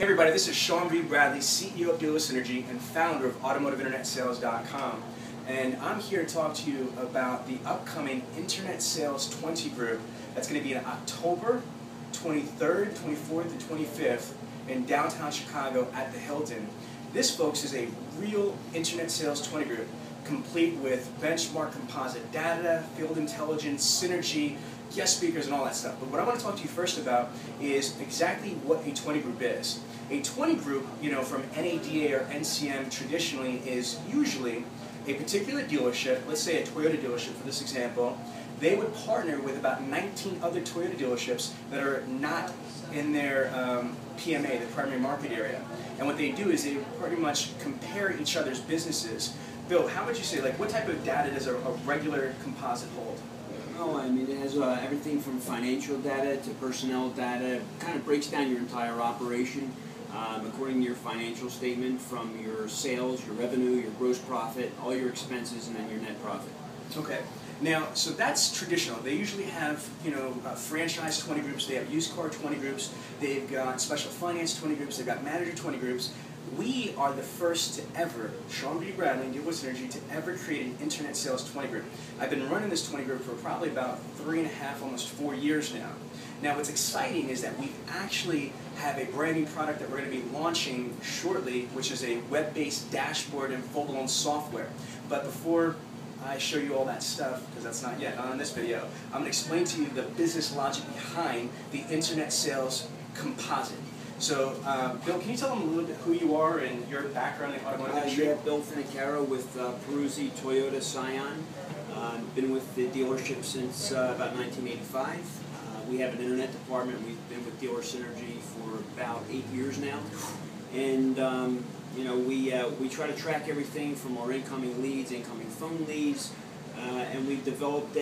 Hey everybody, this is Sean B. Bradley, CEO of Dealer Synergy and founder of AutomotiveInternetSales.com. And I'm here to talk to you about the upcoming Internet Sales 20 group that's going to be in October 23rd, 24th, and 25th in downtown Chicago at the Hilton. This, folks, is a real Internet Sales 20 group, complete with benchmark composite data, field intelligence, synergy, guest speakers, and all that stuff. But what I want to talk to you first about is exactly what a 20 group is. A 20 group, from NADA or NCM traditionally is usually a particular dealership, let's say a Toyota dealership for this example. They would partner with about 19 other Toyota dealerships that are not in their PMA, the primary market area. And what they do is they pretty much compare each other's businesses. Bill, how would you say, what type of data does a regular composite hold? Oh, I mean, it has everything from financial data to personnel data. It kind of breaks down your entire operation according to your financial statement, from your sales, your revenue, your gross profit, all your expenses, and then your net profit. Okay. Now, so that's traditional. They usually have, franchise 20 groups. They have used car 20 groups. They've got special finance 20 groups. They've got manager 20 groups. We are the first to ever, Sean B. Bradley and Dealer Synergy, to ever create an Internet Sales 20 group. I've been running this 20 group for probably about 3.5, almost 4 years now. Now, what's exciting is that we actually have a brand new product that we're going to be launching shortly, which is a web-based dashboard and full-blown software. But before I show you all that stuff, because that's not yet on this video, I'm going to explain to you the business logic behind the Internet Sales Composite. So, Bill, can you tell them a little bit who you are and your background in the automotive industry? Yeah, Bill Finicaro with Peruzzi Toyota Scion. Been with the dealership since about 1985. We have an internet department. We've been with Dealer Synergy for about 8 years now. And, we try to track everything from our incoming leads, incoming phone leads, and we've developed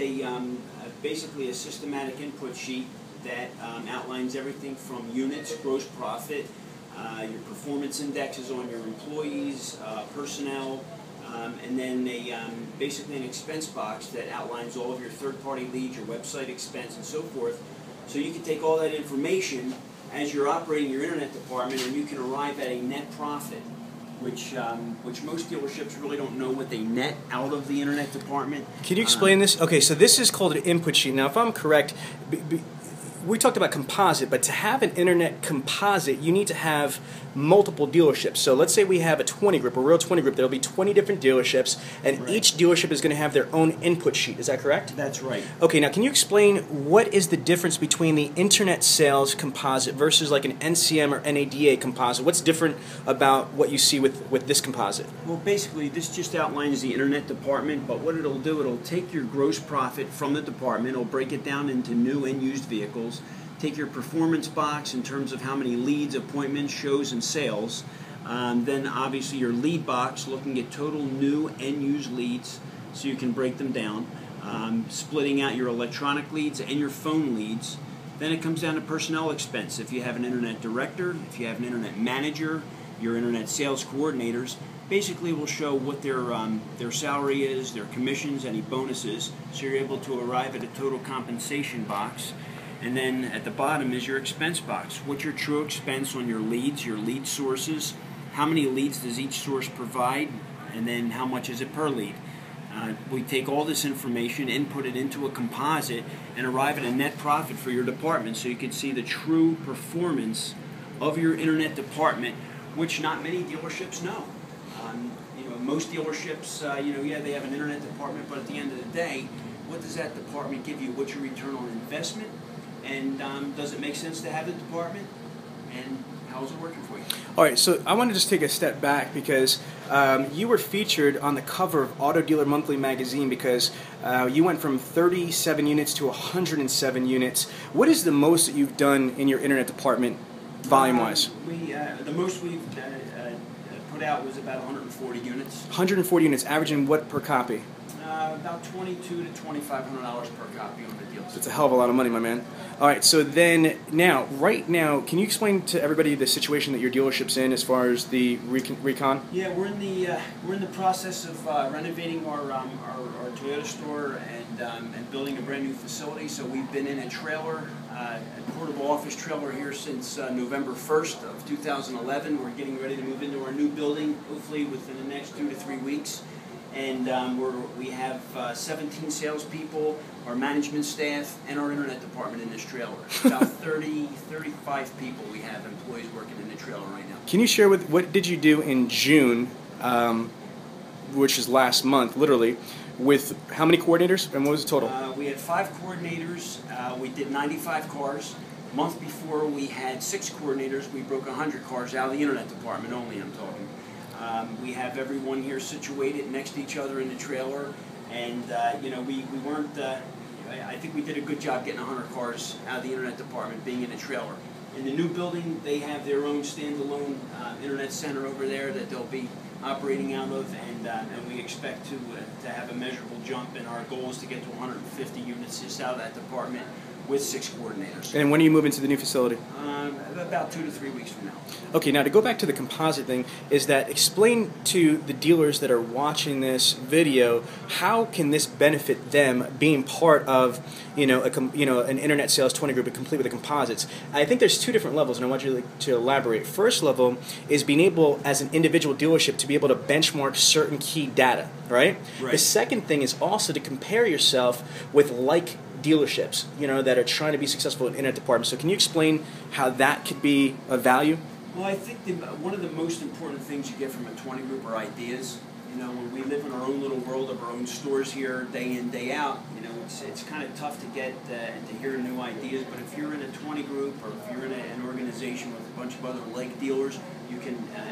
basically a systematic input sheet that outlines everything from units, gross profit, your performance indexes on your employees, personnel, and then basically an expense box that outlines all of your third-party leads, your website expense, and so forth. So you can take all that information as you're operating your internet department, and you can arrive at a net profit, which most dealerships really don't know what they net out of the internet department. Can you explain this? Okay, so this is called an input sheet. Now, if I'm correct, we talked about composite, but to have an internet composite, you need to have multiple dealerships. So let's say we have a 20 group, a real 20 group. There'll be 20 different dealerships, and right. Each dealership is going to have their own input sheet. Is that correct? That's right. Okay, now can you explain what is the difference between the Internet Sales Composite versus like an NCM or NADA composite? What's different about what you see with this composite? Well, basically, this just outlines the internet department, but what it'll do, it'll take your gross profit from the department, it'll break it down into new and used vehicles, take your performance box in terms of how many leads, appointments, shows, and sales. Then obviously your lead box, looking at total new and used leads, so you can break them down. Splitting out your electronic leads and your phone leads. Then it comes down to personnel expense. If you have an internet director, if you have an internet manager, your internet sales coordinators, basically will show what their salary is, their commissions, any bonuses, so you're able to arrive at a total compensation box. And then at the bottom is your expense box. What's your true expense on your leads, your lead sources? How many leads does each source provide? And then how much is it per lead? We take all this information, input it into a composite, and arrive at a net profit for your department, so you can see the true performance of your internet department, which not many dealerships know. Most dealerships, they have an internet department, but at the end of the day, what does that department give you? What's your return on investment? And does it make sense to have the department? And how is it working for you? All right, so I want to just take a step back because you were featured on the cover of Auto Dealer Monthly magazine because you went from 37 units to 107 units. What is the most that you've done in your internet department, volume-wise? The most we've put out was about 140 units. 140 units, averaging what per copy? About $2,200 to $2,500 per copy on the deals. That's a hell of a lot of money, my man. All right, so then right now, can you explain to everybody the situation that your dealership's in as far as the recon? Yeah, we're in the process of renovating our Toyota store and building a brand new facility. So we've been in a trailer, a portable office trailer here since November 1st of 2011. We're getting ready to move into our new building, hopefully within the next 2 to 3 weeks. And we have 17 salespeople, our management staff, and our internet department in this trailer. About 35 people we have employees working in the trailer right now. Can you share what did you do in June, which is last month, literally, with how many coordinators and what was the total? We had 5 coordinators. We did 95 cars. A month before we had 6 coordinators. We broke 100 cars out of the internet department only, I'm talking. We have everyone here situated next to each other in the trailer, and we weren't. I think we did a good job getting 100 cars out of the internet department being in a trailer. In the new building, they have their own standalone internet center over there that they'll be operating out of, and we expect to have a measurable jump. And our goal is to get to 150 units just out of that department with 6 coordinators. And when are you moving to the new facility? About 2 to 3 weeks from now. Okay, now to go back to the composite thing, is that explain to the dealers that are watching this video how can this benefit them being part of an internet sales 20 group, complete with the composites. I think there's 2 different levels, and I want you to elaborate. First level is being able, as an individual dealership, to be able to benchmark certain key data, right? The second thing is also to compare yourself with like dealerships, that are trying to be successful in internet departments. So can you explain how that could be of value? Well, I think one of the most important things you get from a 20 group are ideas. When we live in our own little world of our own stores here, day in, day out, it's kind of tough to get and to hear new ideas. But if you're in a 20 group, or if you're in an organization with a bunch of other like dealers,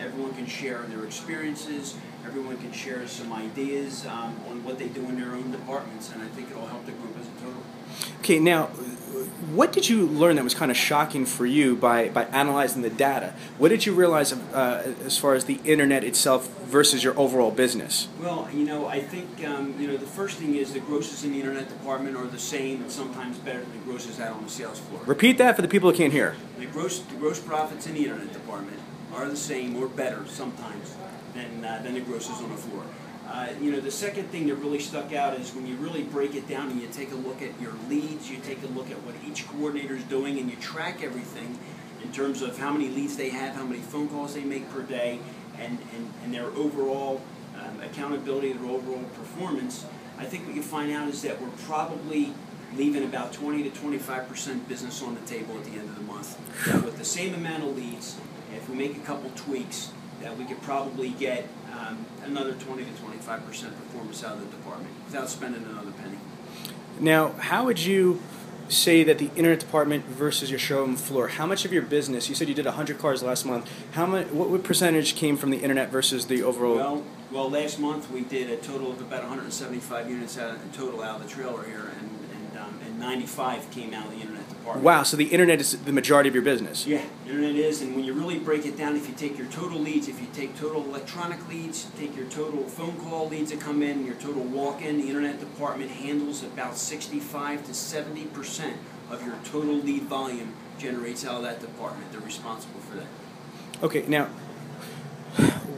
everyone can share their experiences. Everyone can share some ideas on what they do in their own departments, and I think it'll help the group as a total. Okay, now, what did you learn that was kind of shocking for you by analyzing the data? What did you realize as far as the internet itself versus your overall business? Well, I think the first thing is the grosses in the internet department are the same and sometimes better than the grosses out on the sales floor. Repeat that for the people who can't hear. The gross profits in the internet department are the same or better sometimes than the grosses on the floor. The second thing that really stuck out is when you really break it down and you take a look at your leads, you take a look at what each coordinator is doing, and you track everything in terms of how many leads they have, how many phone calls they make per day, and their overall accountability, their overall performance. I think what you find out is that we're probably leaving about 20 to 25% business on the table at the end of the month. That with the same amount of leads, if we make a couple tweaks, that we could probably get another 20 to 25% performance out of the department without spending another penny. Now, how would you say that the internet department versus your showroom floor, how much of your business, you said you did 100 cars last month, what percentage came from the internet versus the overall? Well, last month we did a total of about 175 units in total out of the trailer here, and 95 came out of the internet department. Wow, so the internet is the majority of your business. Yeah, internet is, and when you really break it down, if you take your total leads, if you take total electronic leads, take your total phone call leads that come in, your total walk-in, the internet department handles about 65 to 70% of your total lead volume generates out of that department. They're responsible for that. Okay, now,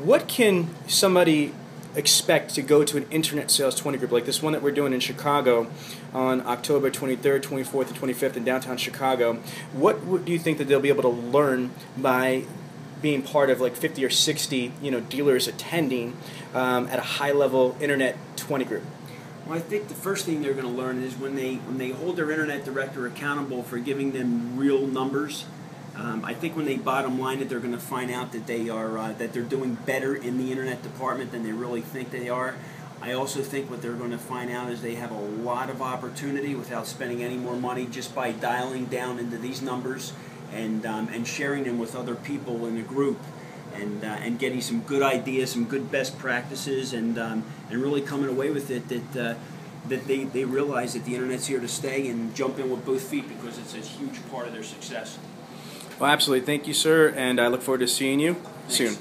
what can somebody expect to go to an internet sales 20 group like this one that we're doing in Chicago on October 23rd, 24th, and 25th in downtown Chicago? What do you think that they'll be able to learn by being part of like 50 or 60 dealers attending at a high-level internet 20 group? Well, I think the first thing they're going to learn is when they hold their internet director accountable for giving them real numbers. I think when they bottom line it, they're going to find out that they're doing better in the internet department than they really think they are. I also think what they're going to find out is they have a lot of opportunity without spending any more money just by dialing down into these numbers and sharing them with other people in the group and getting some good ideas, some good best practices, and really coming away with it that they realize that the internet's here to stay and jump in with both feet because it's a huge part of their success. Well, absolutely. Thank you, sir, and I look forward to seeing you Thanks. soon.